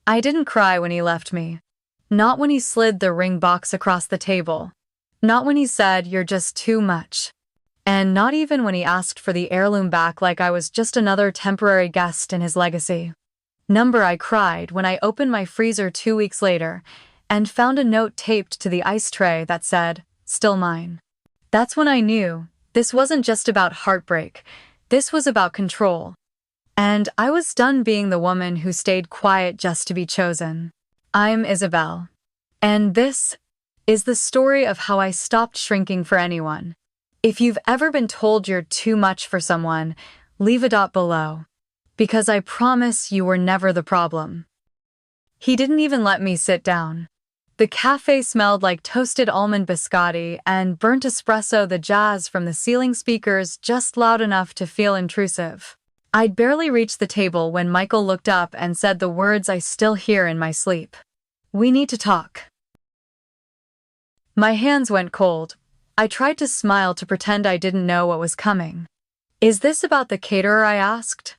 I didn't cry when he left me. Not when he slid the ring box across the table. Not when he said, "You're just too much." And not even when he asked for the heirloom back like I was just another temporary guest in his legacy. I cried when I opened my freezer 2 weeks later and found a note taped to the ice tray that said, "Still mine." That's when I knew this wasn't just about heartbreak. This was about control. And I was done being the woman who stayed quiet just to be chosen. I'm Isabel. And this is the story of how I stopped shrinking for anyone. If you've ever been told you're too much for someone, leave a dot below. Because I promise you were never the problem. He didn't even let me sit down. The cafe smelled like toasted almond biscotti and burnt espresso, the jazz from the ceiling speakers just loud enough to feel intrusive. I'd barely reached the table when Michael looked up and said the words I still hear in my sleep. "We need to talk." My hands went cold. I tried to smile to pretend I didn't know what was coming. "Is this about the caterer?" I asked.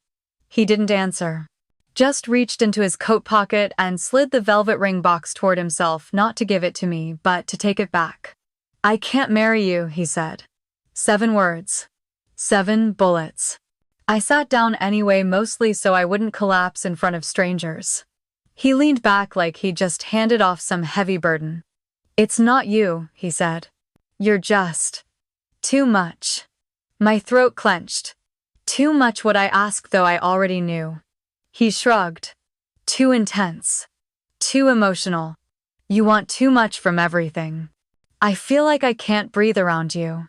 He didn't answer. Just reached into his coat pocket and slid the velvet ring box toward himself, not to give it to me, but to take it back. "I can't marry you," he said. 7 words. 7 bullets. I sat down anyway, mostly so I wouldn't collapse in front of strangers. He leaned back like he'd just handed off some heavy burden. "It's not you," he said. "You're just too much." My throat clenched. Too much what I asked, though I already knew. He shrugged. "Too intense. Too emotional. You want too much from everything. I feel like I can't breathe around you."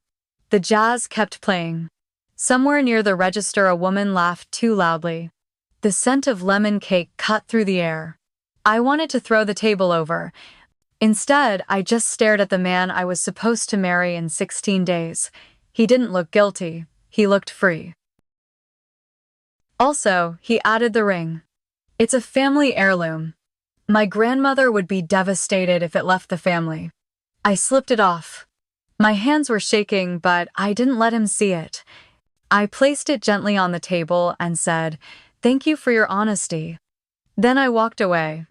The jazz kept playing. Somewhere near the register, a woman laughed too loudly. The scent of lemon cake cut through the air. I wanted to throw the table over. Instead, I just stared at the man I was supposed to marry in 16 days. He didn't look guilty. He looked free. Also, he added the ring. "It's a family heirloom. My grandmother would be devastated if it left the family." I slipped it off. My hands were shaking, but I didn't let him see it. I placed it gently on the table and said, "Thank you for your honesty." Then I walked away.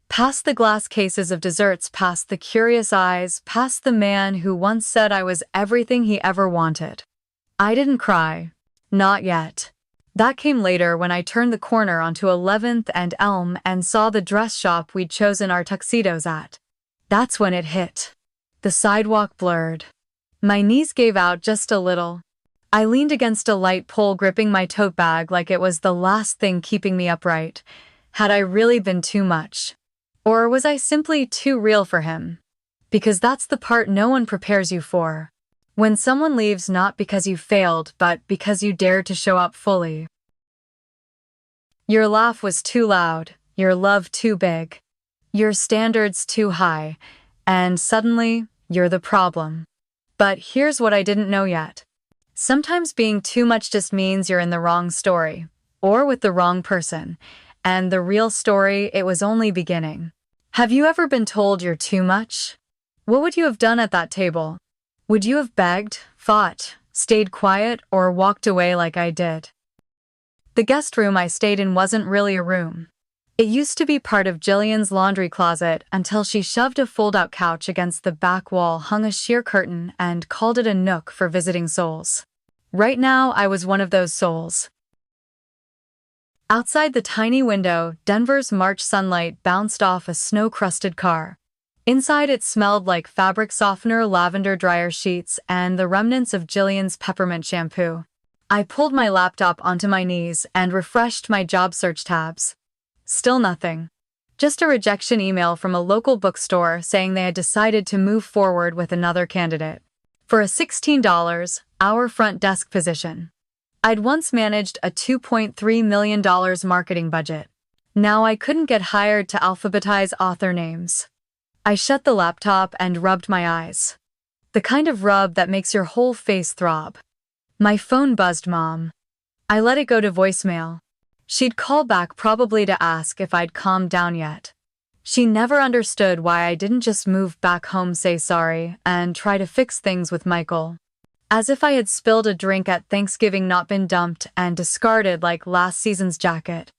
Past the glass cases of desserts, past the curious eyes, past the man who once said I was everything he ever wanted. I didn't cry. Not yet. That came later when I turned the corner onto 11th and Elm and saw the dress shop we'd chosen our tuxedos at. That's when it hit. The sidewalk blurred. My knees gave out just a little. I leaned against a light pole, gripping my tote bag like it was the last thing keeping me upright. Had I really been too much? Or was I simply too real for him? Because that's the part no one prepares you for. When someone leaves not because you failed, but because you dared to show up fully. Your laugh was too loud, your love too big, your standards too high, and suddenly, you're the problem. But here's what I didn't know yet. Sometimes being too much just means you're in the wrong story, or with the wrong person, and the real story, it was only beginning. Have you ever been told you're too much? What would you have done at that table? Would you have begged, fought, stayed quiet, or walked away like I did? The guest room I stayed in wasn't really a room. It used to be part of Jillian's laundry closet until she shoved a fold-out couch against the back wall, hung a sheer curtain, and called it a nook for visiting souls. Right now, I was one of those souls. Outside the tiny window, Denver's March sunlight bounced off a snow-crusted car. Inside, it smelled like fabric softener, lavender dryer sheets, and the remnants of Jillian's peppermint shampoo. I pulled my laptop onto my knees and refreshed my job search tabs. Still nothing. Just a rejection email from a local bookstore saying they had decided to move forward with another candidate for a $16-hour front desk position. I'd once managed a $2.3 million marketing budget. Now I couldn't get hired to alphabetize author names. I shut the laptop and rubbed my eyes. The kind of rub that makes your whole face throb. My phone buzzed Mom. I let it go to voicemail. She'd call back, probably to ask if I'd calmed down yet. She never understood why I didn't just move back home, say sorry, and try to fix things with Michael. As if I had spilled a drink at Thanksgiving, not been dumped and discarded like last season's jacket.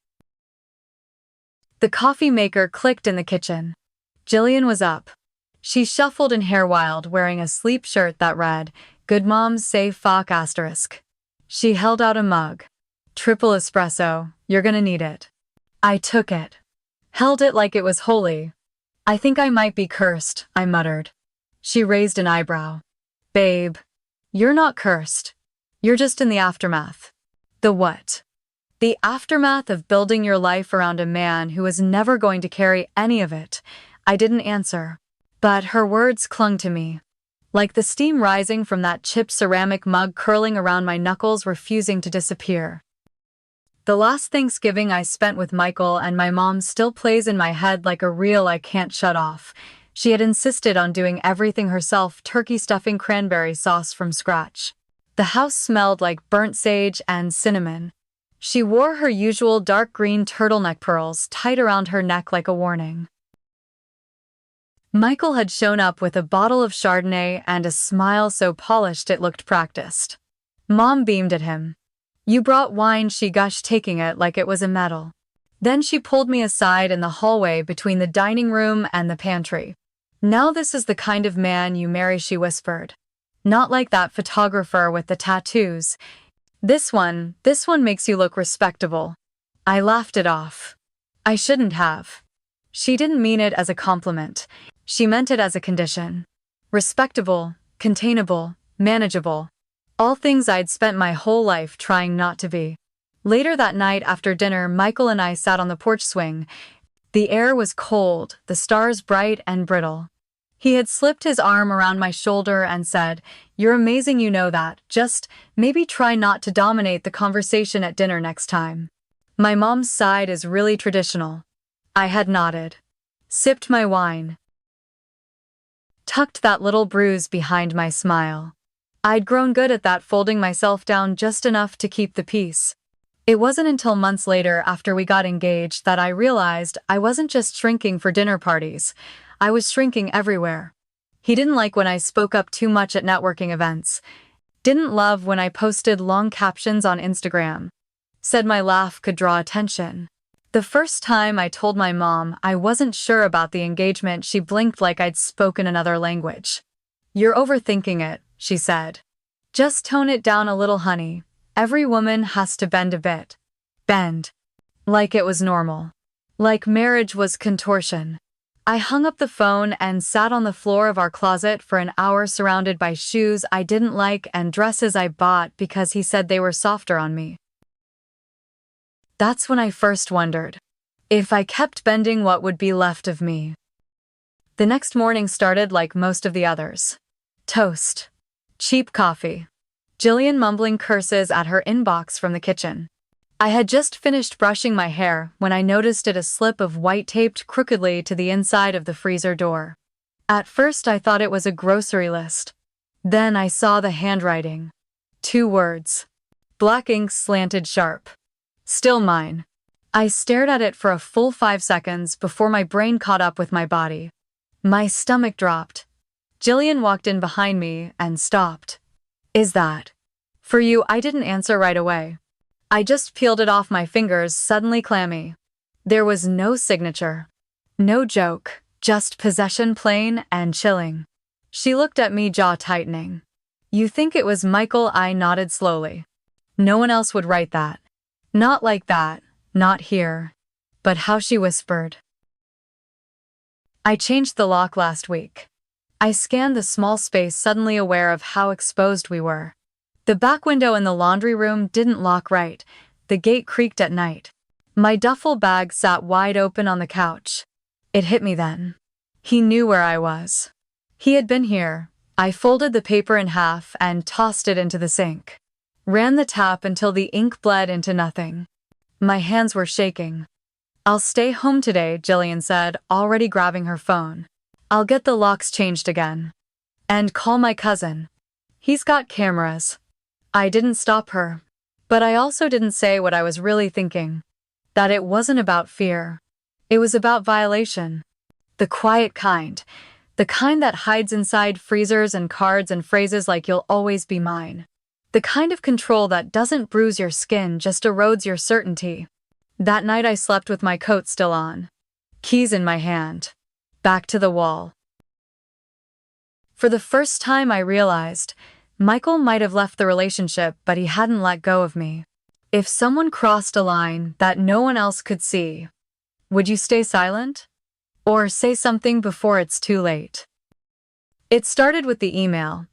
The coffee maker clicked in the kitchen. Jillian was up. She shuffled in hair wild, wearing a sleep shirt that read, "Good moms say fuck asterisk." She held out a mug. "Triple espresso, you're gonna need it." I took it. Held it like it was holy. "I think I might be cursed," I muttered. She raised an eyebrow. "Babe, you're not cursed. You're just in the aftermath." "The what?" "The aftermath of building your life around a man who was never going to carry any of it." I didn't answer. But her words clung to me. Like the steam rising from that chipped ceramic mug curling around my knuckles, refusing to disappear. The last Thanksgiving I spent with Michael and my mom still plays in my head like a reel I can't shut off. She had insisted on doing everything herself, turkey stuffing cranberry sauce from scratch. The house smelled like burnt sage and cinnamon. She wore her usual dark green turtleneck pearls tight around her neck like a warning. Michael had shown up with a bottle of Chardonnay and a smile so polished it looked practiced. Mom beamed at him. "You brought wine," she gushed, taking it like it was a medal. Then she pulled me aside in the hallway between the dining room and the pantry. "Now this is the kind of man you marry," she whispered. "Not like that photographer with the tattoos. This one makes you look respectable." I laughed it off. I shouldn't have. She didn't mean it as a compliment. She meant it as a condition. Respectable, containable, manageable. All things I'd spent my whole life trying not to be. Later that night after dinner, Michael and I sat on the porch swing. The air was cold, the stars bright and brittle. He had slipped his arm around my shoulder and said, "You're amazing, you know that. Just maybe try not to dominate the conversation at dinner next time." My mom's side is really traditional. I had nodded. Sipped my wine. Tucked that little bruise behind my smile. I'd grown good at that, folding myself down just enough to keep the peace. It wasn't until months later, after we got engaged, that I realized I wasn't just shrinking for dinner parties. I was shrinking everywhere. He didn't like when I spoke up too much at networking events. Didn't love when I posted long captions on Instagram. Said my laugh could draw attention. The first time I told my mom I wasn't sure about the engagement, she blinked like I'd spoken another language. "You're overthinking it," she said. "Just tone it down a little, honey. Every woman has to bend a bit." Bend. Like it was normal. Like marriage was contortion. I hung up the phone and sat on the floor of our closet for an hour, surrounded by shoes I didn't like and dresses I bought because he said they were softer on me. That's when I first wondered. If I kept bending, what would be left of me? The next morning started like most of the others. Toast. Cheap coffee. Jillian mumbling curses at her inbox from the kitchen. I had just finished brushing my hair when I noticed it, a slip of white taped crookedly to the inside of the freezer door. At first I thought it was a grocery list. Then I saw the handwriting. 2 words. Black ink slanted sharp. "Still mine." I stared at it for a full 5 seconds before my brain caught up with my body. My stomach dropped. Jillian walked in behind me and stopped. "Is that for you?" I didn't answer right away. I just peeled it off my fingers, suddenly clammy. There was no signature. No joke, just possession, plain and chilling. She looked at me, jaw tightening. "You think it was Michael?" I nodded slowly. "No one else would write that. Not like that, not here." But how she whispered. "I changed the lock last week." I scanned the small space, suddenly aware of how exposed we were. The back window in the laundry room didn't lock right. The gate creaked at night. My duffel bag sat wide open on the couch. It hit me then. He knew where I was. He had been here. I folded the paper in half and tossed it into the sink. Ran the tap until the ink bled into nothing. My hands were shaking. "I'll stay home today," Jillian said, already grabbing her phone. "I'll get the locks changed again. And call my cousin. He's got cameras." I didn't stop her. But I also didn't say what I was really thinking. That it wasn't about fear. It was about violation. The quiet kind. The kind that hides inside freezers and cards and phrases like "you'll always be mine." The kind of control that doesn't bruise your skin, just erodes your certainty. That night I slept with my coat still on. keys in my hand. Back to the wall. For the first time I realized, Michael might have left the relationship, but he hadn't let go of me. If someone crossed a line that no one else could see, would you stay silent? Or say something before it's too late? It started with the email.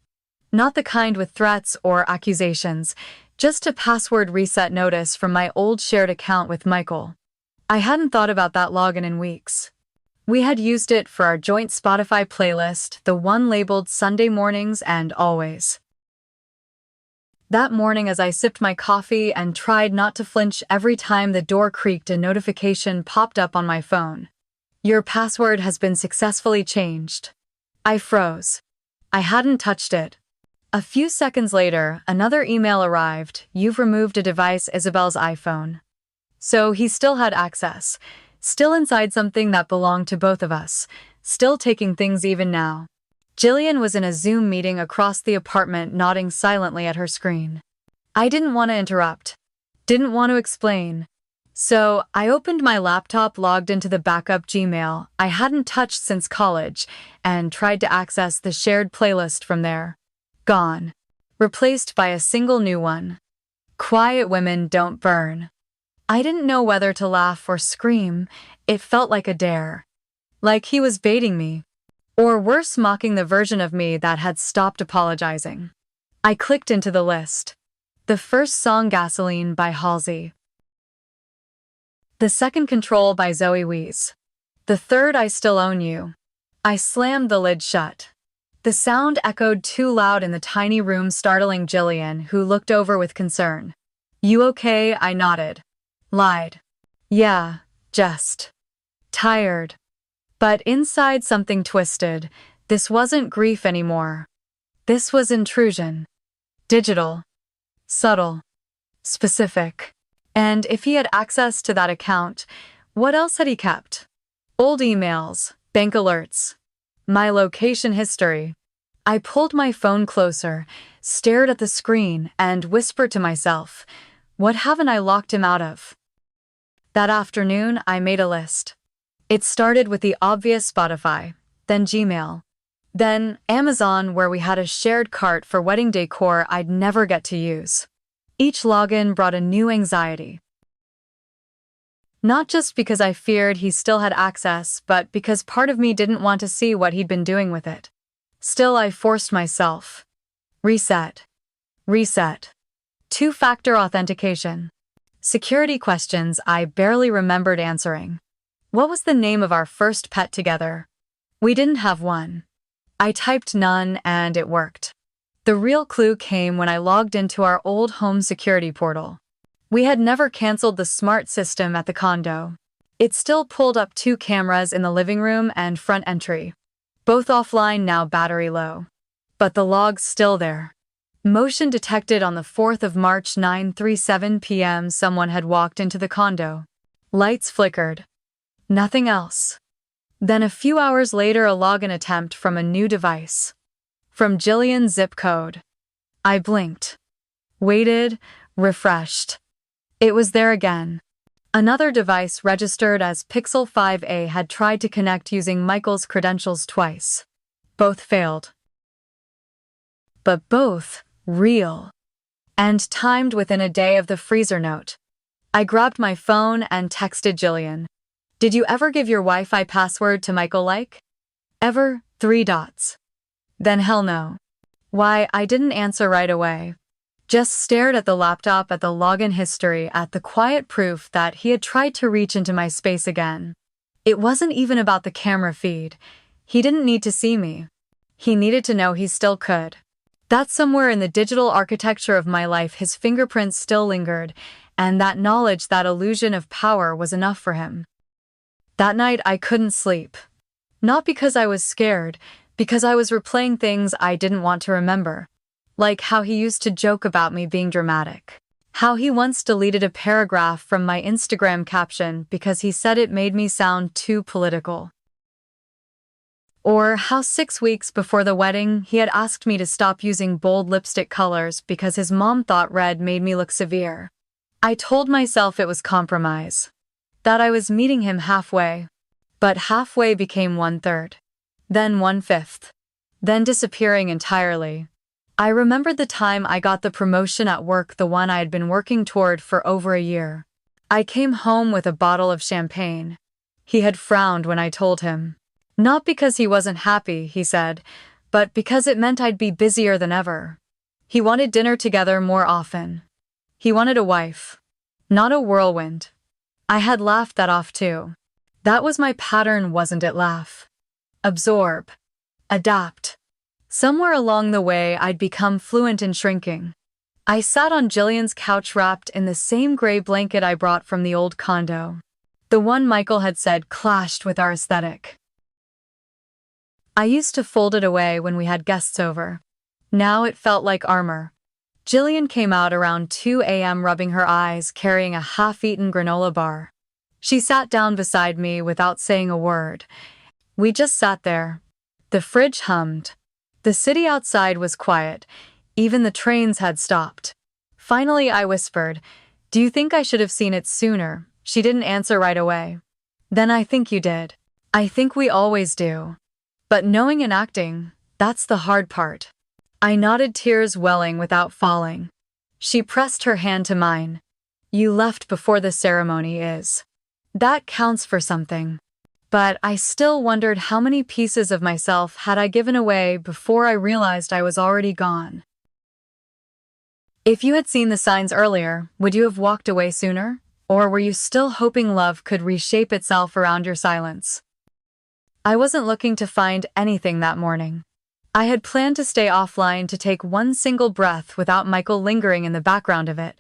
Not the kind with threats or accusations, just a password reset notice from my old shared account with Michael. I hadn't thought about that login in weeks. We had used it for our joint Spotify playlist, the one labeled Sunday mornings and always. That morning, as I sipped my coffee and tried not to flinch every time the door creaked, a notification popped up on my phone. Your password has been successfully changed. I froze. I hadn't touched it. A few seconds later, another email arrived. You've removed a device, Isabel's iPhone. So he still had access, still inside something that belonged to both of us, still taking things even now. Jillian was in a Zoom meeting across the apartment, nodding silently at her screen. I didn't want to interrupt. Didn't want to explain. So I opened my laptop, logged into the backup Gmail I hadn't touched since college, and tried to access the shared playlist from there. Gone. Replaced by a single new one. Quiet Women Don't Burn. I didn't know whether to laugh or scream. It felt like a dare. Like he was baiting me. Or worse, mocking the version of me that had stopped apologizing. I clicked into the list. The first song, Gasoline by Halsey. The second, Control by Zoe Wees. The third, I Still Own You. I slammed the lid shut. The sound echoed too loud in the tiny room, startling Jillian, who looked over with concern. You okay? I nodded. Lied. Yeah, just tired. But inside, something twisted. This wasn't grief anymore. This was intrusion. Digital. Subtle. Specific. And if he had access to that account, what else had he kept? Old emails, bank alerts, my location history. I pulled my phone closer, stared at the screen, and whispered to myself, what haven't I locked him out of? That afternoon, I made a list. It started with the obvious: Spotify, then Gmail, then Amazon, where we had a shared cart for wedding decor I'd never get to use. Each login brought a new anxiety. Not just because I feared he still had access, but because part of me didn't want to see what he'd been doing with it. Still, I forced myself. Reset. Reset. Two-factor authentication. Security questions I barely remembered answering. What was the name of our first pet together? We didn't have one. I typed none, and it worked. The real clue came when I logged into our old home security portal. We had never canceled the smart system at the condo. It still pulled up 2 cameras in the living room and front entry. Both offline now, battery low. But the log's still there. Motion detected on the 4th of March, 9:37 p.m. Someone had walked into the condo. Lights flickered. Nothing else. Then a few hours later, a login attempt from a new device. From Jillian's zip code. I blinked. Waited. Refreshed. It was there again. Another device registered as Pixel 5a had tried to connect using Michael's credentials twice. Both failed. But both real. And timed within a day of the freezer note. I grabbed my phone and texted Jillian. Did you ever give your Wi-Fi password to Michael like? Ever? 3 dots. Then hell no. Why, I didn't answer right away. Just stared at the laptop, at the login history, at the quiet proof that he had tried to reach into my space again. It wasn't even about the camera feed. He didn't need to see me. He needed to know he still could. That somewhere in the digital architecture of my life his fingerprints still lingered, and that knowledge, that illusion of power, was enough for him. That night I couldn't sleep. Not because I was scared, because I was replaying things I didn't want to remember. Like how he used to joke about me being dramatic. How he once deleted a paragraph from my Instagram caption because he said it made me sound too political. Or how 6 weeks before the wedding, he had asked me to stop using bold lipstick colors because his mom thought red made me look severe. I told myself it was compromise. That I was meeting him halfway. but halfway became 1/3, then 1/5, then disappearing entirely. I remembered the time I got the promotion at work, the one I had been working toward for over a year. I came home with a bottle of champagne. He had frowned when I told him. Not because he wasn't happy, he said, but because it meant I'd be busier than ever. He wanted dinner together more often. He wanted a wife, not a whirlwind. I had laughed that off too. That was my pattern, wasn't it? Laugh. Absorb. Adapt. Somewhere along the way, I'd become fluent in shrinking. I sat on Jillian's couch wrapped in the same gray blanket I brought from the old condo. The one Michael had said clashed with our aesthetic. I used to fold it away when we had guests over. Now it felt like armor. Jillian came out around 2 a.m. rubbing her eyes, carrying a half-eaten granola bar. She sat down beside me without saying a word. We just sat there. The fridge hummed. The city outside was quiet. Even the trains had stopped. Finally, I whispered, "Do you think I should have seen it sooner?" She didn't answer right away. "Then I think you did. I think we always do. But knowing and acting, that's the hard part." I nodded, tears welling without falling. She pressed her hand to mine. "You left before the ceremony is. That counts for something." But I still wondered how many pieces of myself had I given away before I realized I was already gone. If you had seen the signs earlier, would you have walked away sooner? Or were you still hoping love could reshape itself around your silence? I wasn't looking to find anything that morning. I had planned to stay offline to take one single breath without Michael lingering in the background of it.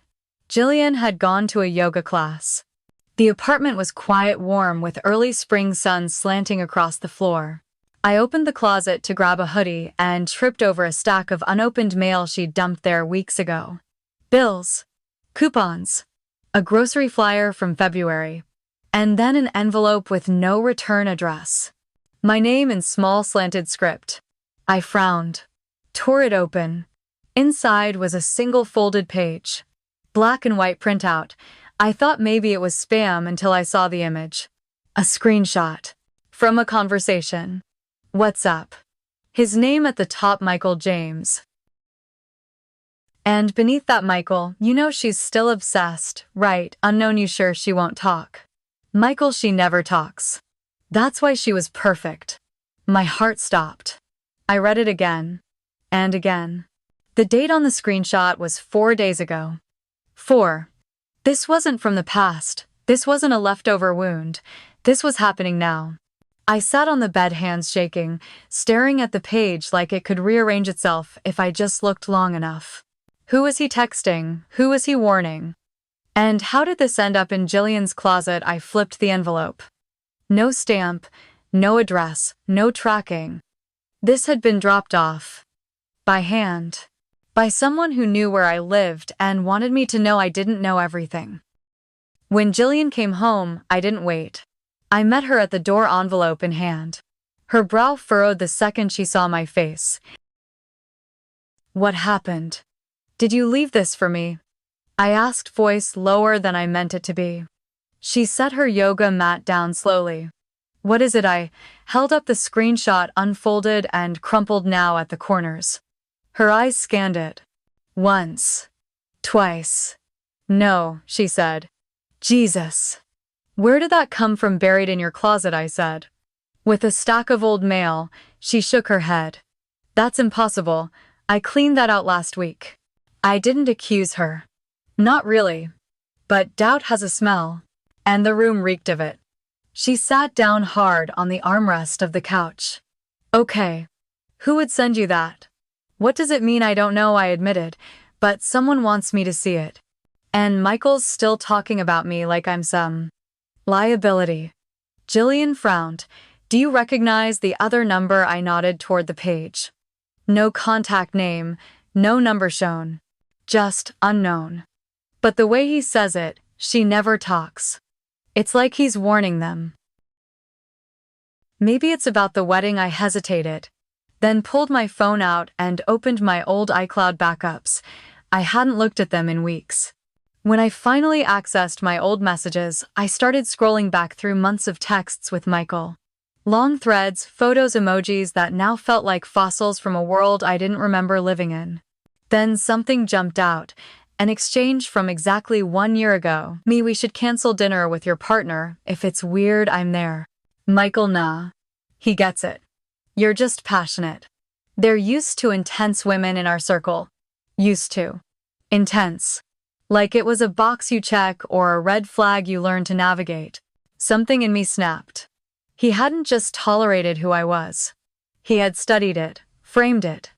Jillian had gone to a yoga class. The apartment was quiet, warm, with early spring sun slanting across the floor. I opened the closet to grab a hoodie and tripped over a stack of unopened mail she'd dumped there weeks ago. Bills, coupons, a grocery flyer from February, and then an envelope with no return address. My name in small slanted script. I frowned, tore it open. Inside was a single folded page. Black and white printout. I thought maybe it was spam until I saw the image. A screenshot. From a conversation. "What's up?" His name at the top, Michael James. And beneath that, "Michael, you know she's still obsessed, right? Unknown, you sure she won't talk?" Michael, she never talks. That's why she was perfect. My heart stopped. I read it again. And again. The date on the screenshot was 4 days ago. 4. This wasn't from the past. This wasn't a leftover wound. This was happening now. I sat on the bed, hands shaking, staring at the page like it could rearrange itself if I just looked long enough. Who was he texting? Who was he warning? And how did this end up in Jillian's closet? I flipped the envelope. No stamp, no address, no tracking. This had been dropped off. By hand. By someone who knew where I lived and wanted me to know I didn't know everything. When Jillian came home, I didn't wait. I met her at the door, envelope in hand. Her brow furrowed the second she saw my face. "What happened? Did you leave this for me?" I asked, voice lower than I meant it to be. She set her yoga mat down slowly. "What is it?" I held up the screenshot, unfolded and crumpled now at the corners. Her eyes scanned it. Once. Twice. "No," she said. "Jesus. Where did that come from, buried in your closet?" I said. With a stack of old mail, she shook her head. "That's impossible. I cleaned that out last week." I didn't accuse her. Not really. But doubt has a smell. And the room reeked of it. She sat down hard on the armrest of the couch. "Okay. Who would send you that?" "What does it mean?" "I don't know," I admitted, "but someone wants me to see it. And Michael's still talking about me like I'm some liability." Jillian frowned. "Do you recognize the other number?" I nodded toward the page. No contact name, no number shown. Just unknown. But the way he says it, she never talks. It's like he's warning them. Maybe it's about the wedding. I hesitated. Then pulled my phone out and opened my old iCloud backups. I hadn't looked at them in weeks. When I finally accessed my old messages, I started scrolling back through months of texts with Michael. Long threads, photos, emojis that now felt like fossils from a world I didn't remember living in. Then something jumped out, an exchange from exactly 1 year ago. Me, we should cancel dinner with your partner. If it's weird, I'm there. Michael, nah. He gets it. You're just passionate. They're used to intense women in our circle. Used to. Intense. Like it was a box you check or a red flag you learn to navigate. Something in me snapped. He hadn't just tolerated who I was. He had studied it, framed it,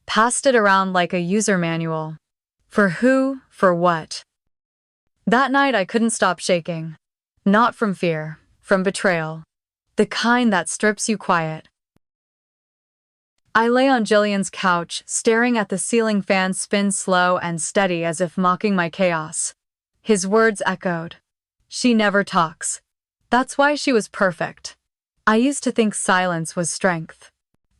passed it around like a user manual. For who, for what? That night I couldn't stop shaking. Not from fear, from betrayal. The kind that strips you quiet. I lay on Jillian's couch, staring at the ceiling fan spin slow and steady as if mocking my chaos. His words echoed. She never talks. That's why she was perfect. I used to think silence was strength.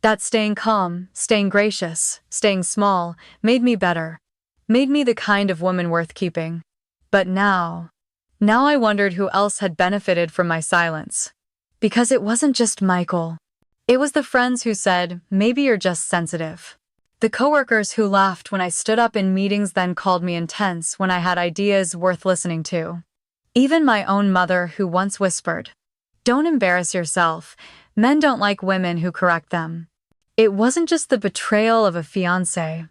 That staying calm, staying gracious, staying small, made me better. Made me the kind of woman worth keeping. But now I wondered who else had benefited from my silence. Because it wasn't just Michael. It was the friends who said, maybe you're just sensitive. The coworkers who laughed when I stood up in meetings then called me intense when I had ideas worth listening to. Even my own mother who once whispered, don't embarrass yourself. Men don't like women who correct them. It wasn't just the betrayal of a fiancé.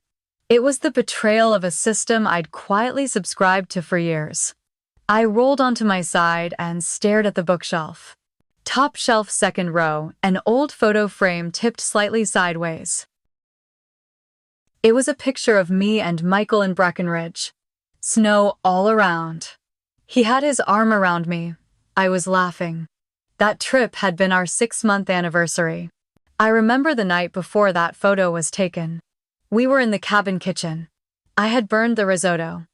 It was the betrayal of a system I'd quietly subscribed to for years. I rolled onto my side and stared at the bookshelf. Top shelf, second row, an old photo frame tipped slightly sideways. It was a picture of me and Michael in Breckenridge. Snow all around. He had his arm around me. I was laughing. That trip had been our 6-month anniversary. I remember the night before that photo was taken. We were in the cabin kitchen. I had burned the risotto.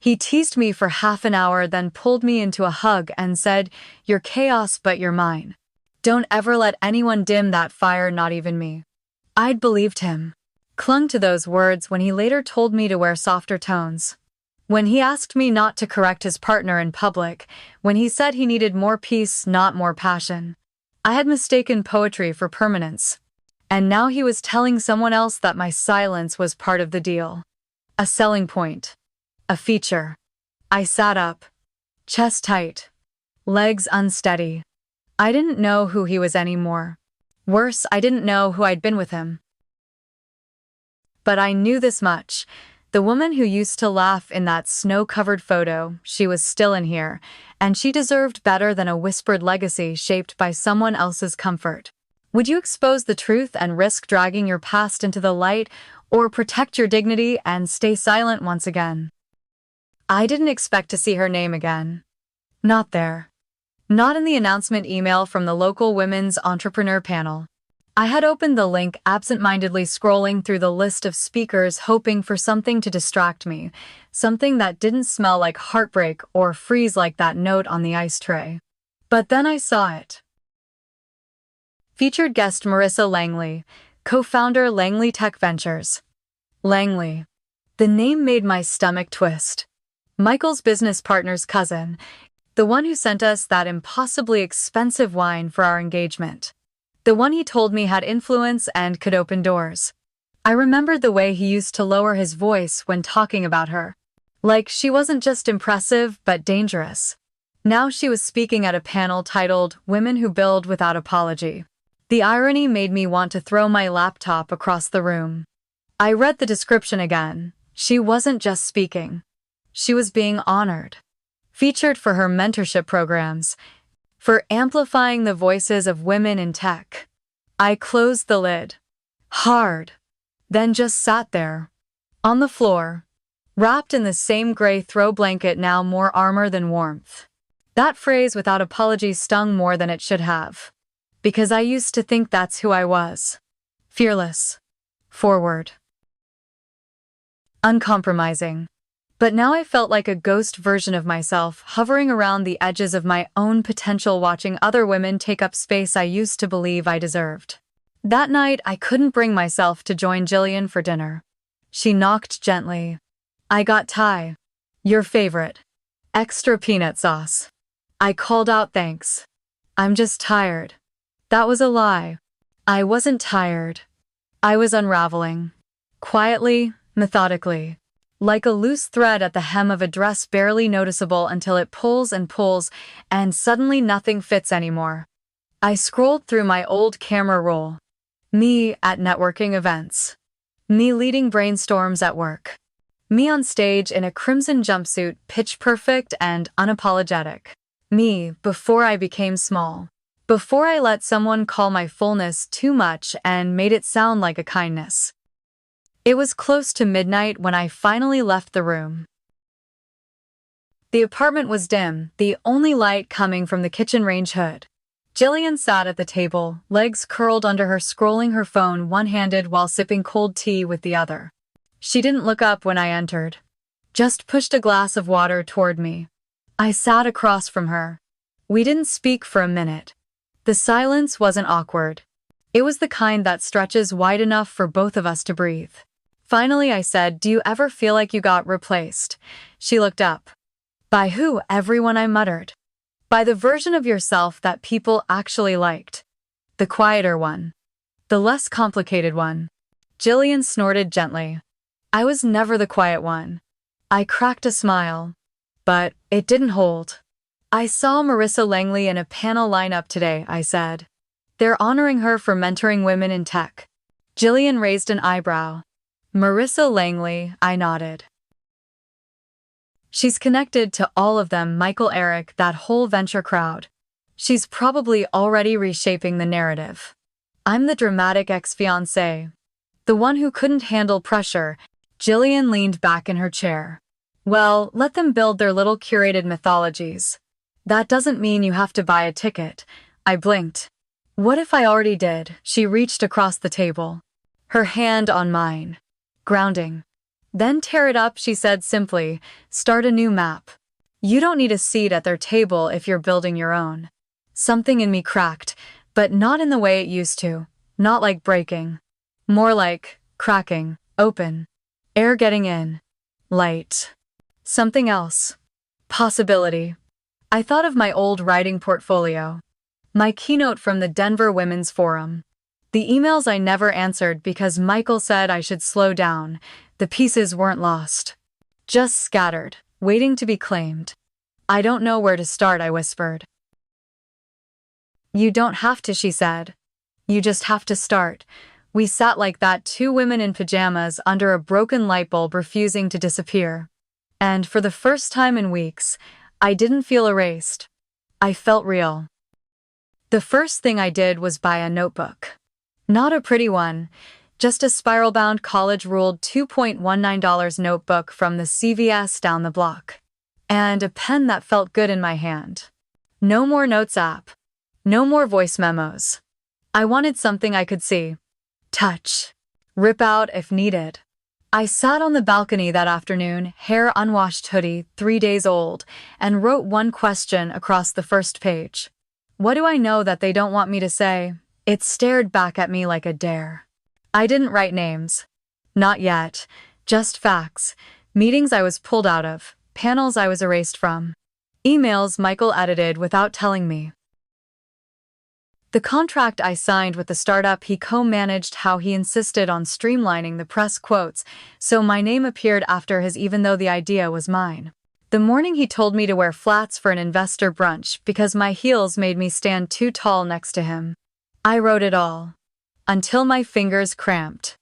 He teased me for half an hour, then pulled me into a hug and said, "You're chaos, but you're mine. Don't ever let anyone dim that fire, not even me." I'd believed him. Clung to those words when he later told me to wear softer tones. When he asked me not to correct his partner in public, when he said he needed more peace, not more passion. I had mistaken poetry for permanence. And now he was telling someone else that my silence was part of the deal. A selling point. A feature. I sat up. Chest tight. Legs unsteady. I didn't know who he was anymore. Worse, I didn't know who I'd been with him. But I knew this much. The woman who used to laugh in that snow-covered photo, she was still in here, and she deserved better than a whispered legacy shaped by someone else's comfort. Would you expose the truth and risk dragging your past into the light, or protect your dignity and stay silent once again? I didn't expect to see her name again. Not there. Not in the announcement email from the local women's entrepreneur panel. I had opened the link, absent-mindedly scrolling through the list of speakers, hoping for something to distract me, something that didn't smell like heartbreak or freeze like that note on the ice tray. But then I saw it. Featured guest Marissa Langley, co-founder Langley Tech Ventures. Langley. The name made my stomach twist. Michael's business partner's cousin, the one who sent us that impossibly expensive wine for our engagement. The one he told me had influence and could open doors. I remembered the way he used to lower his voice when talking about her. Like she wasn't just impressive, but dangerous. Now she was speaking at a panel titled Women Who Build Without Apology. The irony made me want to throw my laptop across the room. I read the description again. She wasn't just speaking. She was being honored. Featured for her mentorship programs, for amplifying the voices of women in tech. I closed the lid. Hard. Then just sat there. On the floor. Wrapped in the same gray throw blanket, now more armor than warmth. That phrase "without apology" stung more than it should have. Because I used to think that's who I was. Fearless. Forward. Uncompromising. But now I felt like a ghost version of myself, hovering around the edges of my own potential, watching other women take up space I used to believe I deserved. That night, I couldn't bring myself to join Jillian for dinner. She knocked gently. "I got Thai. Your favorite." Extra peanut sauce. I called out thanks. I'm just tired. That was a lie. I wasn't tired. I was unraveling. Quietly, methodically. Like a loose thread at the hem of a dress, barely noticeable until it pulls and pulls, and suddenly nothing fits anymore. I scrolled through my old camera roll. Me at networking events. Me leading brainstorms at work. Me on stage in a crimson jumpsuit, pitch perfect and unapologetic. Me before I became small. Before I let someone call my fullness too much and made it sound like a kindness. It was close to midnight when I finally left the room. The apartment was dim, the only light coming from the kitchen range hood. Jillian sat at the table, legs curled under her, scrolling her phone one-handed while sipping cold tea with the other. She didn't look up when I entered. Just pushed a glass of water toward me. I sat across from her. We didn't speak for a minute. The silence wasn't awkward. It was the kind that stretches wide enough for both of us to breathe. Finally, I said, "Do you ever feel like you got replaced?" She looked up. "By who?" "Everyone," I muttered. "By the version of yourself that people actually liked. The quieter one. The less complicated one." Jillian snorted gently. "I was never the quiet one." I cracked a smile. But it didn't hold. "I saw Marissa Langley in a panel lineup today," I said. "They're honoring her for mentoring women in tech." Jillian raised an eyebrow. "Marissa Langley," I nodded. "She's connected to all of them, Michael, Eric, that whole venture crowd. She's probably already reshaping the narrative. I'm the dramatic ex-fiancé. The one who couldn't handle pressure." Jillian leaned back in her chair. "Well, let them build their little curated mythologies. That doesn't mean you have to buy a ticket." I blinked. "What if I already did?" She reached across the table. Her hand on mine. "Grounding. Then tear it up," she said simply. "Start a new map. You don't need a seat at their table if you're building your own." Something in me cracked, but not in the way it used to. Not like breaking. More like cracking, open. Air getting in. Light. Something else. Possibility. I thought of my old writing portfolio. My keynote from the Denver Women's Forum. The emails I never answered because Michael said I should slow down. The pieces weren't lost. Just scattered, waiting to be claimed. "I don't know where to start," I whispered. "You don't have to," she said. "You just have to start." We sat like that, two women in pajamas under a broken light bulb refusing to disappear. And for the first time in weeks, I didn't feel erased. I felt real. The first thing I did was buy a notebook. Not a pretty one, just a spiral-bound college-ruled $2.19 notebook from the CVS down the block. And a pen that felt good in my hand. No more notes app. No more voice memos. I wanted something I could see. Touch. Rip out if needed. I sat on the balcony that afternoon, hair unwashed, hoodie 3 days old, and wrote one question across the first page. What do I know that they don't want me to say? It stared back at me like a dare. I didn't write names. Not yet. Just facts. Meetings I was pulled out of. Panels I was erased from. Emails Michael edited without telling me. The contract I signed with the startup he co-managed, how he insisted on streamlining the press quotes so my name appeared after his even though the idea was mine. The morning he told me to wear flats for an investor brunch because my heels made me stand too tall next to him. I wrote it all. Until my fingers cramped.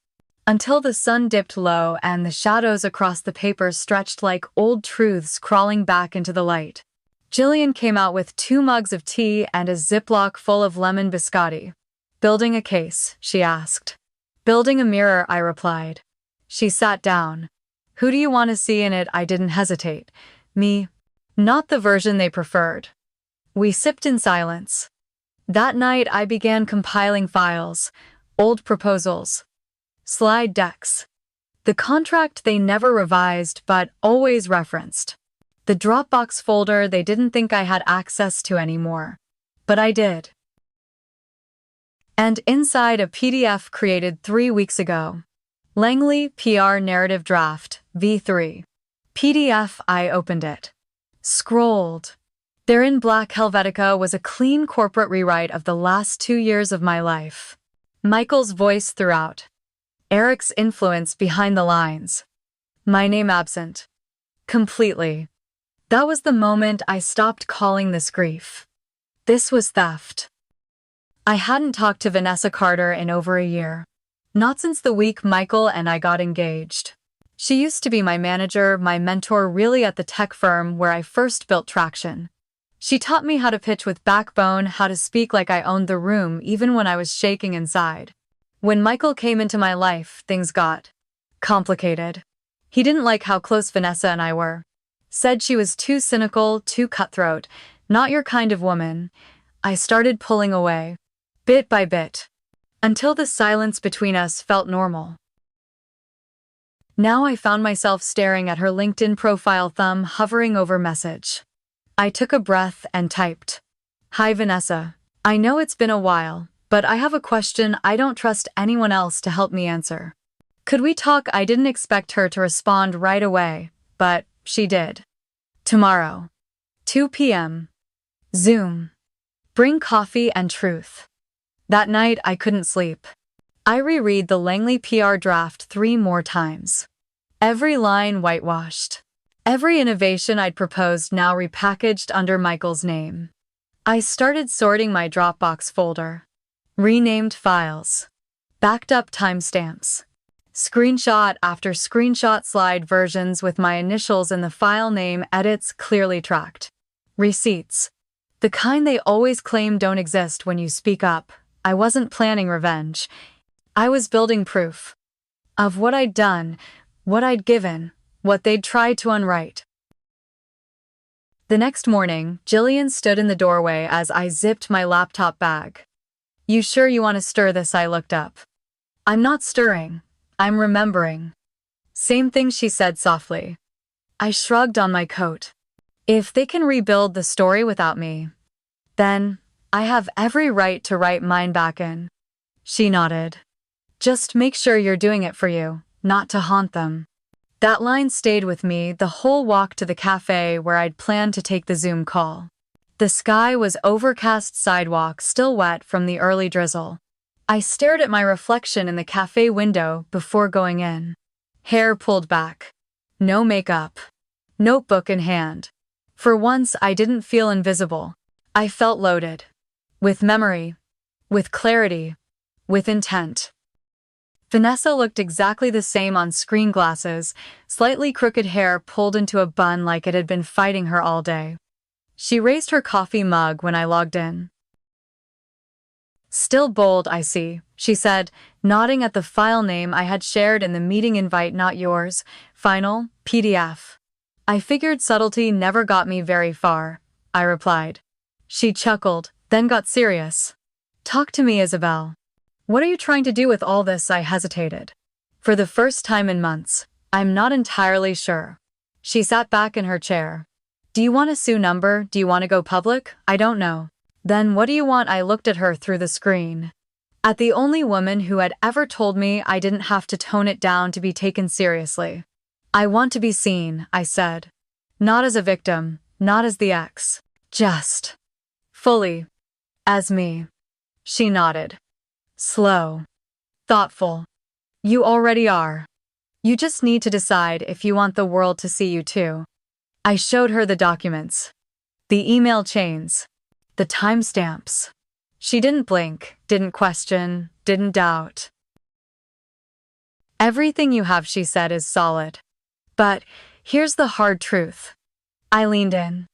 Until the sun dipped low and the shadows across the paper stretched like old truths crawling back into the light. Jillian came out with 2 mugs of tea and a Ziploc full of lemon biscotti. "Building a case?" she asked. "Building a mirror," I replied. She sat down. "Who do you want to see in it?" I didn't hesitate. "Me." Not the version they preferred. We sipped in silence. That night I began compiling files, old proposals, slide decks. The contract they never revised but always referenced. The Dropbox folder they didn't think I had access to anymore. But I did. And inside a PDF created 3 weeks ago. Langley PR Narrative Draft, V3. PDF, I opened it. Scrolled. There in black Helvetica was a clean corporate rewrite of the last 2 years of my life. Michael's voice throughout. Eric's influence behind the lines. My name absent. Completely. That was the moment I stopped calling this grief. This was theft. I hadn't talked to Vanessa Carter in over a year. Not since the week Michael and I got engaged. She used to be my manager, my mentor really at the tech firm where I first built traction. She taught me how to pitch with backbone, how to speak like I owned the room even when I was shaking inside. When Michael came into my life, things got complicated. He didn't like how close Vanessa and I were. Said she was too cynical, too cutthroat, not your kind of woman. I started pulling away, bit by bit, until the silence between us felt normal. Now I found myself staring at her LinkedIn profile, thumb hovering over message. I took a breath and typed, "Hi Vanessa, I know it's been a while, but I have a question I don't trust anyone else to help me answer. Could we talk?" I didn't expect her to respond right away, but she did. Tomorrow. 2 p.m. Zoom. Bring coffee and truth. That night I couldn't sleep. I reread the Langley PR draft 3 more times. Every line whitewashed. Every innovation I'd proposed now repackaged under Michael's name. I started sorting my Dropbox folder. Renamed files. Backed up timestamps. Screenshot after screenshot, slide versions with my initials in the file name, edits clearly tracked. Receipts. The kind they always claim don't exist when you speak up. I wasn't planning revenge. I was building proof. Of what I'd done, what I'd given, what they'd tried to unwrite. The next morning, Jillian stood in the doorway as I zipped my laptop bag. "You sure you want to stir this?" I looked up. "I'm not stirring. I'm remembering." "Same thing," she said softly. I shrugged on my coat. If they can rebuild the story without me, then I have every right to write mine back in. She nodded. "Just make sure you're doing it for you, not to haunt them." That line stayed with me the whole walk to the cafe where I'd planned to take the Zoom call. The sky was overcast, sidewalk still wet from the early drizzle. I stared at my reflection in the cafe window before going in. Hair pulled back. No makeup. Notebook in hand. For once, I didn't feel invisible. I felt loaded. With memory. With clarity. With intent. Vanessa looked exactly the same on screen, glasses, slightly crooked hair pulled into a bun like it had been fighting her all day. She raised her coffee mug when I logged in. "Still bold, I see," she said, nodding at the file name I had shared in the meeting invite. "Not yours. Final, PDF." "I figured subtlety never got me very far," I replied. She chuckled, then got serious. "Talk to me, Isabel. What are you trying to do with all this?" I hesitated. For the first time in months, I'm not entirely sure. She sat back in her chair. "Do you want a Sue number? Do you want to go public?" "I don't know." "Then what do you want?" I looked at her through the screen. At the only woman who had ever told me I didn't have to tone it down to be taken seriously. "I want to be seen," I said. "Not as a victim, not as the ex. Just fully as me." She nodded. Slow. Thoughtful. "You already are. You just need to decide if you want the world to see you too." I showed her the documents. The email chains. The timestamps. She didn't blink, didn't question, didn't doubt. "Everything you have," she said, "is solid. But here's the hard truth." I leaned in.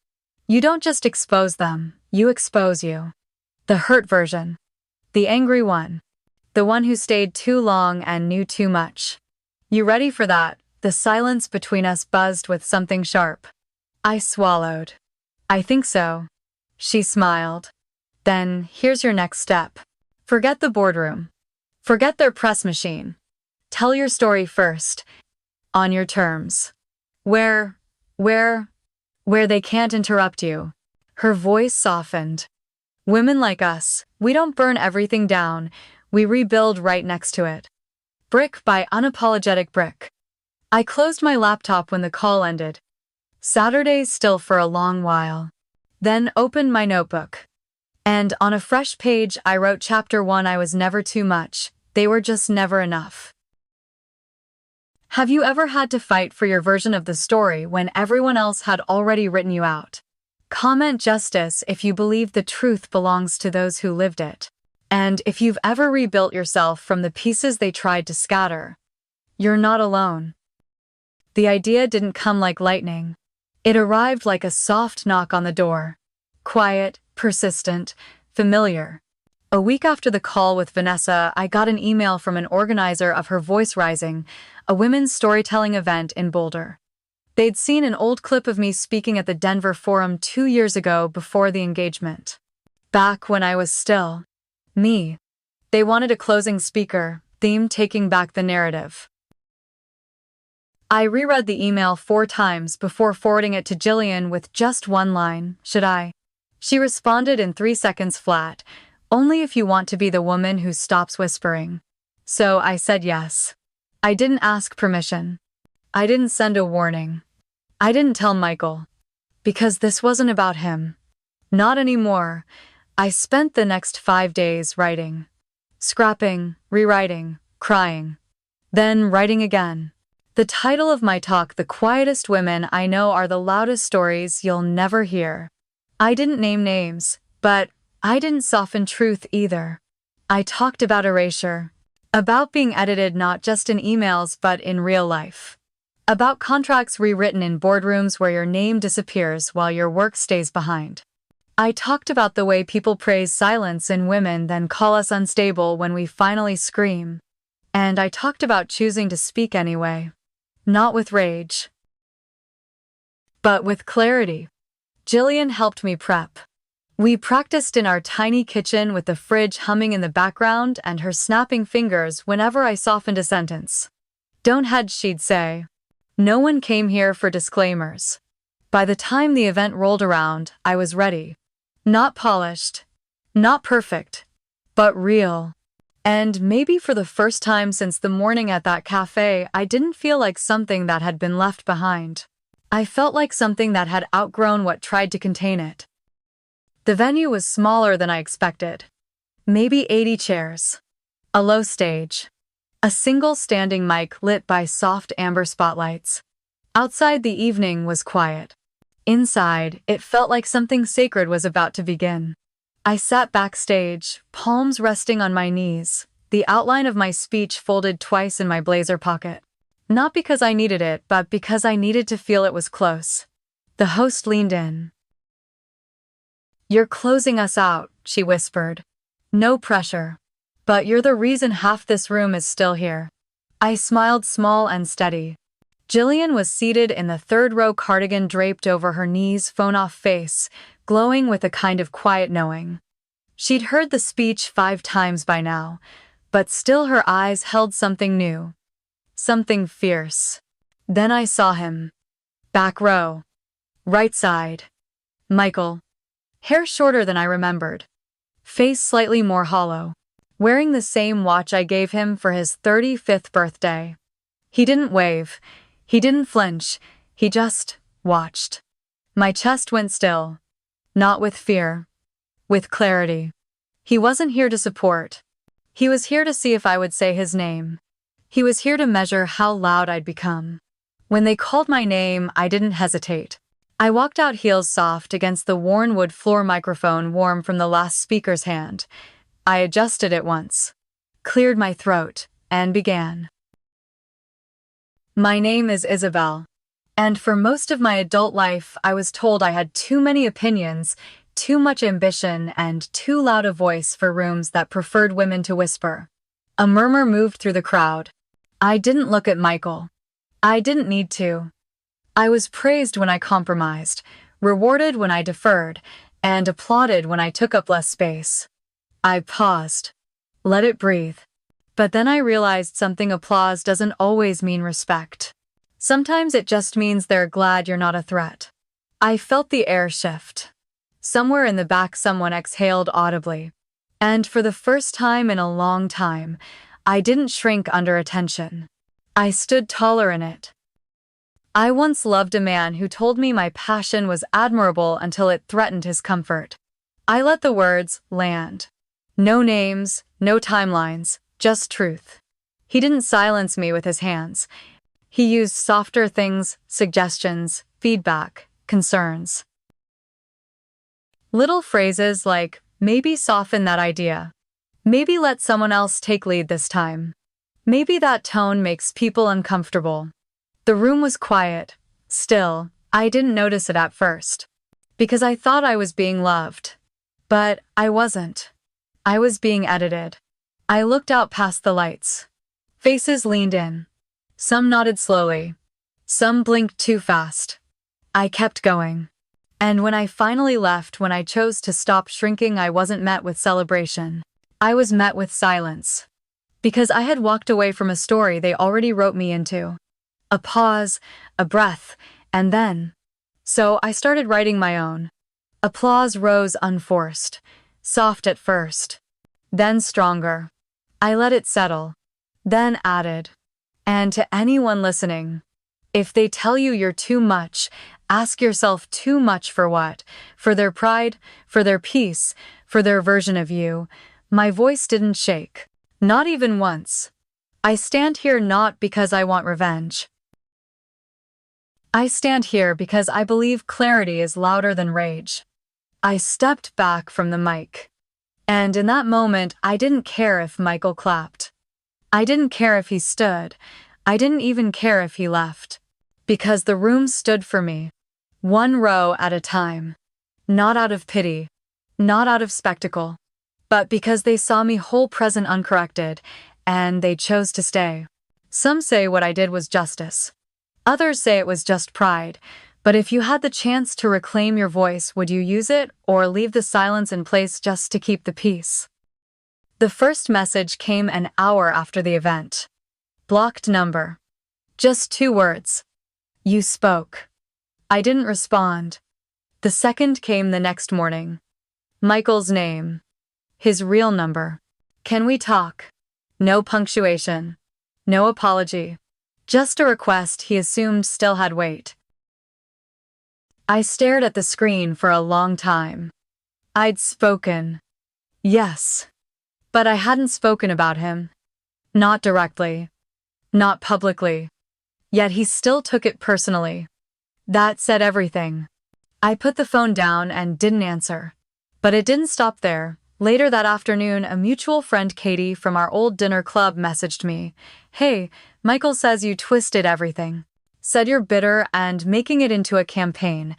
"You don't just expose them, you expose you. The hurt version. The angry one. The one who stayed too long and knew too much. You ready for that?" The silence between us buzzed with something sharp. I swallowed. "I think so." She smiled. "Then here's your next step. Forget the boardroom. Forget their press machine. Tell your story first. On your terms. Where they can't interrupt you." Her voice softened. "Women like us, we don't burn everything down, we rebuild right next to it. Brick by unapologetic brick." I closed my laptop when the call ended. Saturdays still for a long while. Then opened my notebook. And on a fresh page I wrote chapter 1. I was never too much. They were just never enough. Have you ever had to fight for your version of the story when everyone else had already written you out? Comment justice if you believe the truth belongs to those who lived it. And if you've ever rebuilt yourself from the pieces they tried to scatter, you're not alone. The idea didn't come like lightning. It arrived like a soft knock on the door. Quiet, persistent, familiar. A week after the call with Vanessa, I got an email from an organizer of her Voice Rising, a women's storytelling event in Boulder. They'd seen an old clip of me speaking at the Denver Forum 2 years ago before the engagement. Back when I was still me. They wanted a closing speaker, theme taking back the narrative. I reread the email 4 times before forwarding it to Jillian with just one line, "Should I?" She responded in 3 seconds flat, "Only if you want to be the woman who stops whispering." So I said yes. I didn't ask permission. I didn't send a warning. I didn't tell Michael. Because this wasn't about him. Not anymore. I spent the next 5 days writing. Scrapping, rewriting, crying. Then writing again. The title of my talk, "The Quietest Women I Know Are the Loudest Stories You'll Never Hear." I didn't name names, but I didn't soften truth either. I talked about erasure. About being edited not just in emails but in real life. About contracts rewritten in boardrooms where your name disappears while your work stays behind. I talked about the way people praise silence in women then call us unstable when we finally scream. And I talked about choosing to speak anyway. Not with rage, but with clarity. Jillian helped me prep. We practiced in our tiny kitchen with the fridge humming in the background and her snapping fingers whenever I softened a sentence. "Don't hedge," she'd say. No one came here for disclaimers. By the time the event rolled around, I was ready. Not polished, not perfect, but real. And maybe for the first time since the morning at that café, I didn't feel like something that had been left behind. I felt like something that had outgrown what tried to contain it. The venue was smaller than I expected. Maybe 80 chairs. A low stage. A single standing mic lit by soft amber spotlights. Outside, the evening was quiet. Inside, it felt like something sacred was about to begin. I sat backstage, palms resting on my knees, the outline of my speech folded twice in my blazer pocket. Not because I needed it, but because I needed to feel it was close. The host leaned in. "You're closing us out," she whispered. "No pressure. But you're the reason half this room is still here." I smiled, small and steady. Jillian was seated in the 3rd row, cardigan draped over her knees, phone-off face, glowing with a kind of quiet knowing. She'd heard the speech 5 times by now, but still her eyes held something new. Something fierce. Then I saw him. Back row. Right side. Michael. Hair shorter than I remembered. Face slightly more hollow. Wearing the same watch I gave him for his 35th birthday. He didn't wave. He didn't flinch. He just watched. My chest went still. Not with fear. With clarity. He wasn't here to support. He was here to see if I would say his name. He was here to measure how loud I'd become. When they called my name, I didn't hesitate. I walked out, heels soft against the worn wood floor, microphone warm from the last speaker's hand. I adjusted it once, cleared my throat, and began. My name is Isabel. And for most of my adult life, I was told I had too many opinions, too much ambition, and too loud a voice for rooms that preferred women to whisper. A murmur moved through the crowd. I didn't look at Michael. I didn't need to. I was praised when I compromised, rewarded when I deferred, and applauded when I took up less space. I paused. Let it breathe. But then I realized something: applause doesn't always mean respect. Sometimes it just means they're glad you're not a threat. I felt the air shift. Somewhere in the back, someone exhaled audibly. And for the first time in a long time, I didn't shrink under attention. I stood taller in it. I once loved a man who told me my passion was admirable until it threatened his comfort. I let the words land. No names, no timelines, just truth. He didn't silence me with his hands. He used softer things, suggestions, feedback, concerns. Little phrases like, maybe soften that idea. Maybe let someone else take lead this time. Maybe that tone makes people uncomfortable. The room was quiet. Still, I didn't notice it at first. Because I thought I was being loved. But I wasn't. I was being edited. I looked out past the lights. Faces leaned in. Some nodded slowly. Some blinked too fast. I kept going. And when I finally left, when I chose to stop shrinking, I wasn't met with celebration. I was met with silence. Because I had walked away from a story they already wrote me into. A pause, a breath, and then. So I started writing my own. Applause rose unforced, soft at first, then stronger. I let it settle, then added. And to anyone listening, if they tell you you're too much, ask yourself too much for what? For their pride, for their peace, for their version of you. My voice didn't shake, not even once. I stand here not because I want revenge. I stand here because I believe clarity is louder than rage. I stepped back from the mic. And in that moment, I didn't care if Michael clapped. I didn't care if he stood. I didn't even care if he left. Because the room stood for me. One row at a time. Not out of pity. Not out of spectacle. But because they saw me whole, present, uncorrected, and they chose to stay. Some say what I did was justice. Others say it was just pride. But if you had the chance to reclaim your voice, would you use it or leave the silence in place just to keep the peace? The first message came an hour after the event. Blocked number. Just 2 words. You spoke. I didn't respond. The second came the next morning. Michael's name. His real number. Can we talk? No punctuation. No apology. Just a request he assumed still had weight. I stared at the screen for a long time. I'd spoken. Yes. But I hadn't spoken about him. Not directly. Not publicly. Yet he still took it personally. That said everything. I put the phone down and didn't answer. But it didn't stop there. Later that afternoon, a mutual friend, Katie, from our old dinner club messaged me. Hey, Michael says you twisted everything. Said you're bitter and making it into a campaign.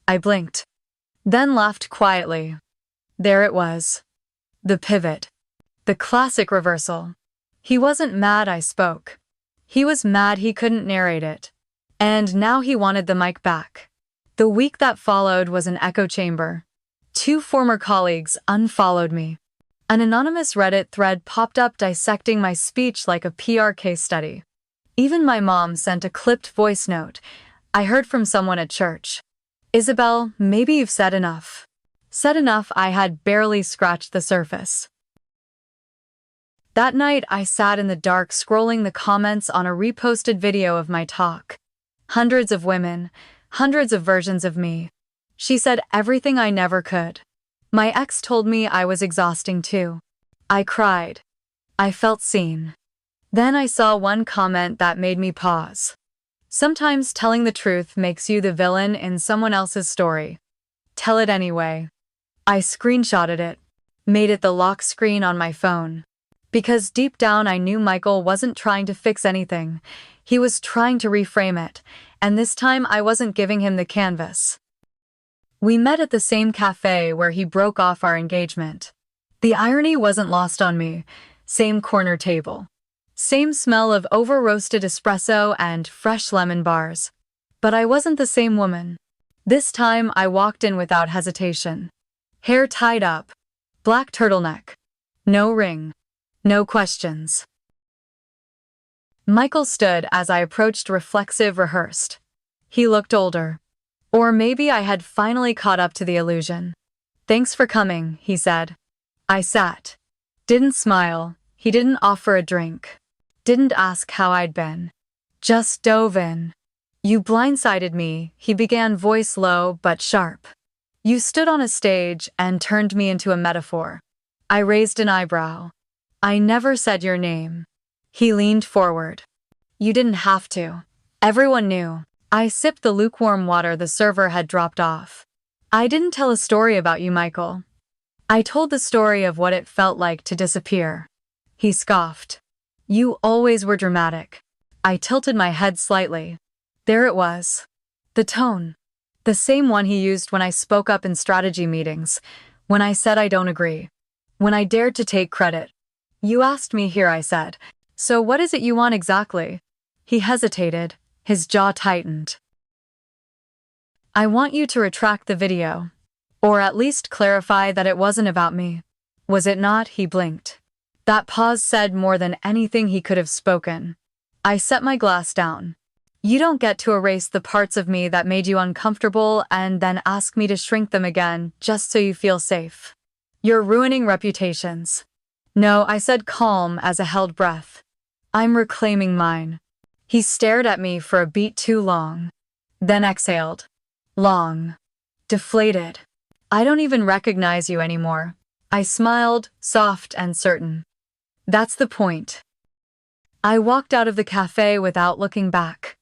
I blinked. Then laughed quietly. There it was. The pivot. The classic reversal. He wasn't mad I spoke. He was mad he couldn't narrate it. And now he wanted the mic back. The week that followed was an echo chamber. 2 former colleagues unfollowed me. An anonymous Reddit thread popped up dissecting my speech like a PR case study. Even my mom sent a clipped voice note. I heard from someone at church. Isabel, maybe you've said enough. Said enough. I had barely scratched the surface. That night, I sat in the dark scrolling the comments on a reposted video of my talk. Hundreds of women, hundreds of versions of me. She said everything I never could. My ex told me I was exhausting too. I cried. I felt seen. Then I saw one comment that made me pause. Sometimes telling the truth makes you the villain in someone else's story. Tell it anyway. I screenshotted it. Made it the lock screen on my phone. Because deep down I knew Michael wasn't trying to fix anything. He was trying to reframe it. And this time I wasn't giving him the canvas. We met at the same café where he broke off our engagement. The irony wasn't lost on me. Same corner table. Same smell of over-roasted espresso and fresh lemon bars. But I wasn't the same woman. This time I walked in without hesitation. Hair tied up. Black turtleneck. No ring. No questions. Michael stood as I approached, reflexive, rehearsed. He looked older. Or maybe I had finally caught up to the illusion. Thanks for coming, he said. I sat. Didn't smile. He didn't offer a drink. Didn't ask how I'd been. Just dove in. You blindsided me, he began, voice low but sharp. You stood on a stage and turned me into a metaphor. I raised an eyebrow. I never said your name. He leaned forward. You didn't have to. Everyone knew. I sipped the lukewarm water the server had dropped off. I didn't tell a story about you, Michael. I told the story of what it felt like to disappear. He scoffed. You always were dramatic. I tilted my head slightly. There it was. The tone. The same one he used when I spoke up in strategy meetings, when I said I don't agree, when I dared to take credit. You asked me here, I said. So what is it you want exactly? He hesitated, his jaw tightened. I want you to retract the video. Or at least clarify that it wasn't about me. Was it not? He blinked. That pause said more than anything he could have spoken. I set my glass down. You don't get to erase the parts of me that made you uncomfortable and then ask me to shrink them again just so you feel safe. You're ruining reputations. No, I said, calm as a held breath. I'm reclaiming mine. He stared at me for a beat too long. Then exhaled. Long. Deflated. I don't even recognize you anymore. I smiled, soft and certain. That's the point. I walked out of the cafe without looking back.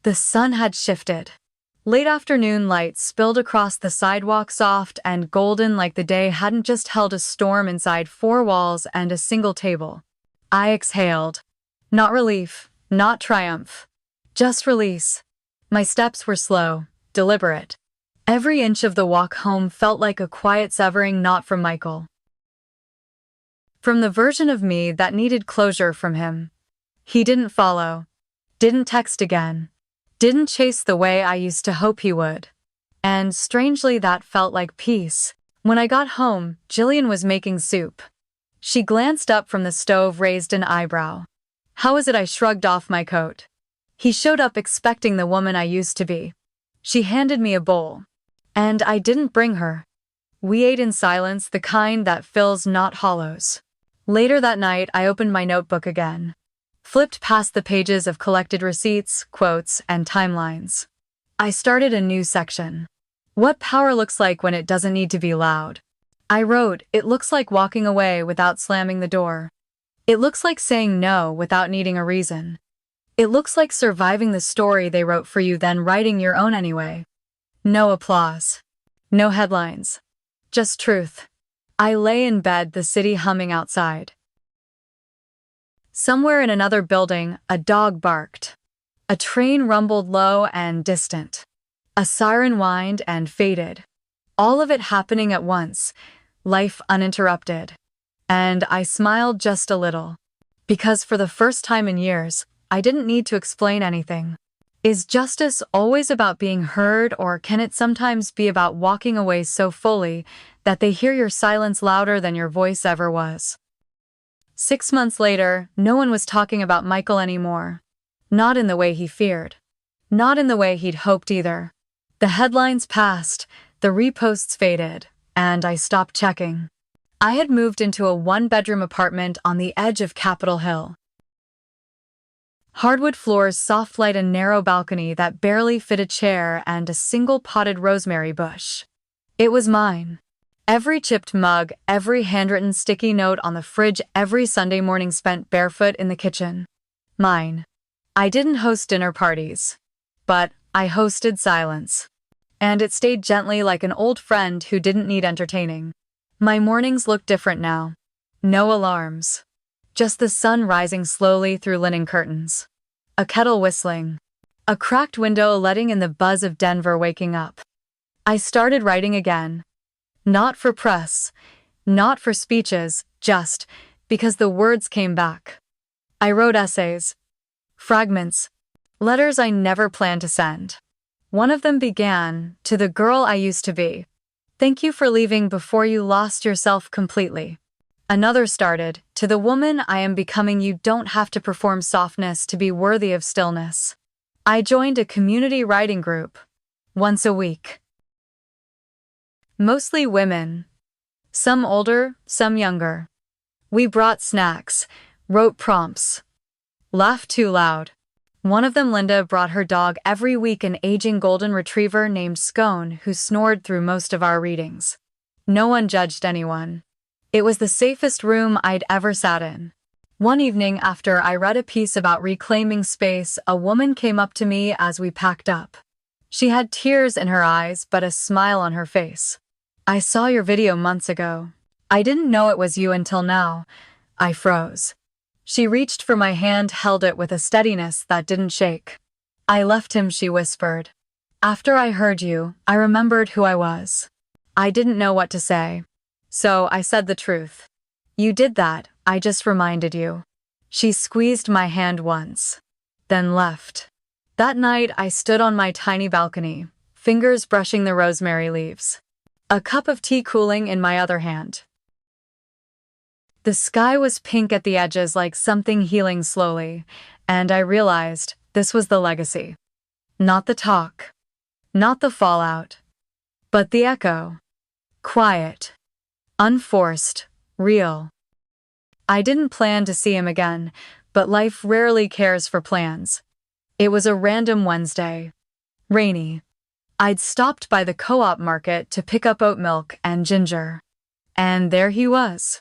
The sun had shifted. Late afternoon light spilled across the sidewalk, soft and golden, like the day hadn't just held a storm inside four walls and a single table. I exhaled. Not relief, not triumph. Just release. My steps were slow, deliberate. Every inch of the walk home felt like a quiet severing, not from Michael. From the version of me that needed closure from him. He didn't follow. Didn't text again. Didn't chase the way I used to hope he would. And strangely, that felt like peace. When I got home, Jillian was making soup. She glanced up from the stove, raised an eyebrow. How is it? I shrugged off my coat. He showed up expecting the woman I used to be. She handed me a bowl. And I didn't bring her. We ate in silence, the kind that fills, not hollows. Later that night, I opened my notebook again. Flipped past the pages of collected receipts, quotes, and timelines. I started a new section. What power looks like when it doesn't need to be loud. I wrote, it looks like walking away without slamming the door. It looks like saying no without needing a reason. It looks like surviving the story they wrote for you, then writing your own anyway. No applause. No headlines. Just truth. I lay in bed, the city humming outside. Somewhere in another building, a dog barked. A train rumbled low and distant. A siren whined and faded. All of it happening at once, life uninterrupted. And I smiled just a little. Because for the first time in years, I didn't need to explain anything. Is justice always about being heard, or can it sometimes be about walking away so fully that they hear your silence louder than your voice ever was? 6 months later, no one was talking about Michael anymore. Not in the way he feared. Not in the way he'd hoped either. The headlines passed, the reposts faded, and I stopped checking. I had moved into a one-bedroom apartment on the edge of Capitol Hill. Hardwood floors, soft light, a narrow balcony that barely fit a chair, and a single potted rosemary bush. It was mine. Every chipped mug, every handwritten sticky note on the fridge, every Sunday morning spent barefoot in the kitchen. Mine. I didn't host dinner parties. But I hosted silence. And it stayed gently, like an old friend who didn't need entertaining. My mornings looked different now. No alarms. Just the sun rising slowly through linen curtains. A kettle whistling. A cracked window letting in the buzz of Denver waking up. I started writing again. Not for press, not for speeches, just because the words came back. I wrote essays, fragments, letters I never planned to send. One of them began, "To the girl I used to be. Thank you for leaving before you lost yourself completely." Another started, "To the woman I am becoming, you don't have to perform softness to be worthy of stillness." I joined a community writing group. Once a week. Mostly women. Some older, some younger. We brought snacks, wrote prompts. Laughed too loud. One of them, Linda, brought her dog every week, an aging golden retriever named Scone, who snored through most of our readings. No one judged anyone. It was the safest room I'd ever sat in. One evening, after I read a piece about reclaiming space, a woman came up to me as we packed up. She had tears in her eyes, but a smile on her face. "I saw your video months ago. I didn't know it was you until now." I froze. She reached for my hand, held it with a steadiness that didn't shake. "I left him," she whispered. "After I heard you, I remembered who I was. I didn't know what to say. So I said the truth. You did that, I just reminded you." She squeezed my hand once, then left. That night, I stood on my tiny balcony, fingers brushing the rosemary leaves, a cup of tea cooling in my other hand. The sky was pink at the edges, like something healing slowly, and I realized this was the legacy. Not the talk, not the fallout, but the echo. Quiet, unforced, real. I didn't plan to see him again, but life rarely cares for plans. It was a random Wednesday. Rainy. I'd stopped by the co-op market to pick up oat milk and ginger. And there he was.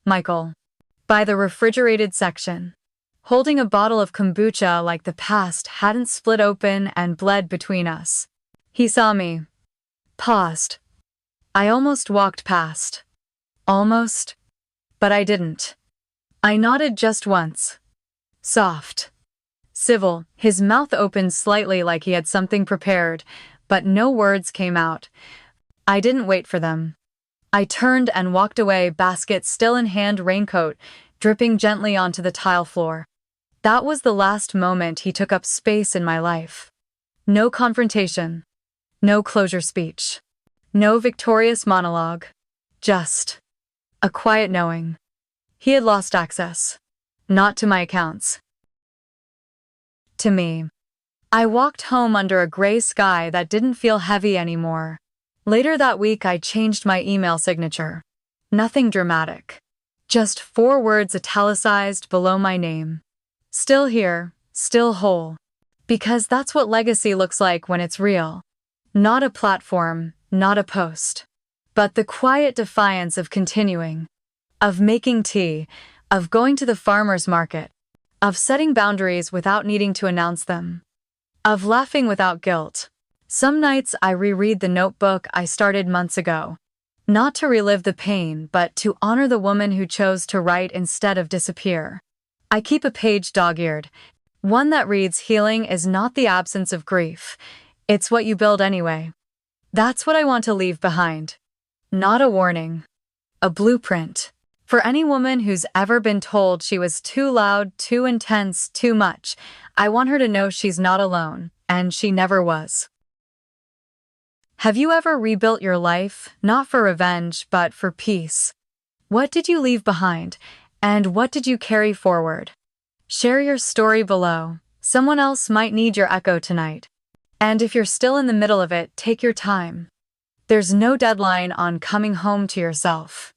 Michael. By the refrigerated section. Holding a bottle of kombucha like the past hadn't split open and bled between us. He saw me. Paused. I almost walked past. Almost. But I didn't. I nodded just once. Soft. Civil, his mouth opened slightly like he had something prepared, but no words came out. I didn't wait for them. I turned and walked away, basket still in hand, raincoat dripping gently onto the tile floor. That was the last moment he took up space in my life. No confrontation. No closure speech. No victorious monologue. Just a quiet knowing. He had lost access. Not to my accounts. To me. I walked home under a gray sky that didn't feel heavy anymore. Later that week, I changed my email signature. Nothing dramatic. Just 4 words italicized below my name. Still here, still whole. Because that's what legacy looks like when it's real. Not a platform, not a post. But the quiet defiance of continuing. Of making tea. Of going to the farmer's market. Of setting boundaries without needing to announce them. Of laughing without guilt. Some nights I reread the notebook I started months ago. Not to relive the pain, but to honor the woman who chose to write instead of disappear. I keep a page dog-eared. One that reads, "Healing is not the absence of grief. It's what you build anyway." That's what I want to leave behind. Not a warning. A blueprint. For any woman who's ever been told she was too loud, too intense, too much, I want her to know she's not alone, and she never was. Have you ever rebuilt your life, not for revenge, but for peace? What did you leave behind, and what did you carry forward? Share your story below. Someone else might need your echo tonight. And if you're still in the middle of it, take your time. There's no deadline on coming home to yourself.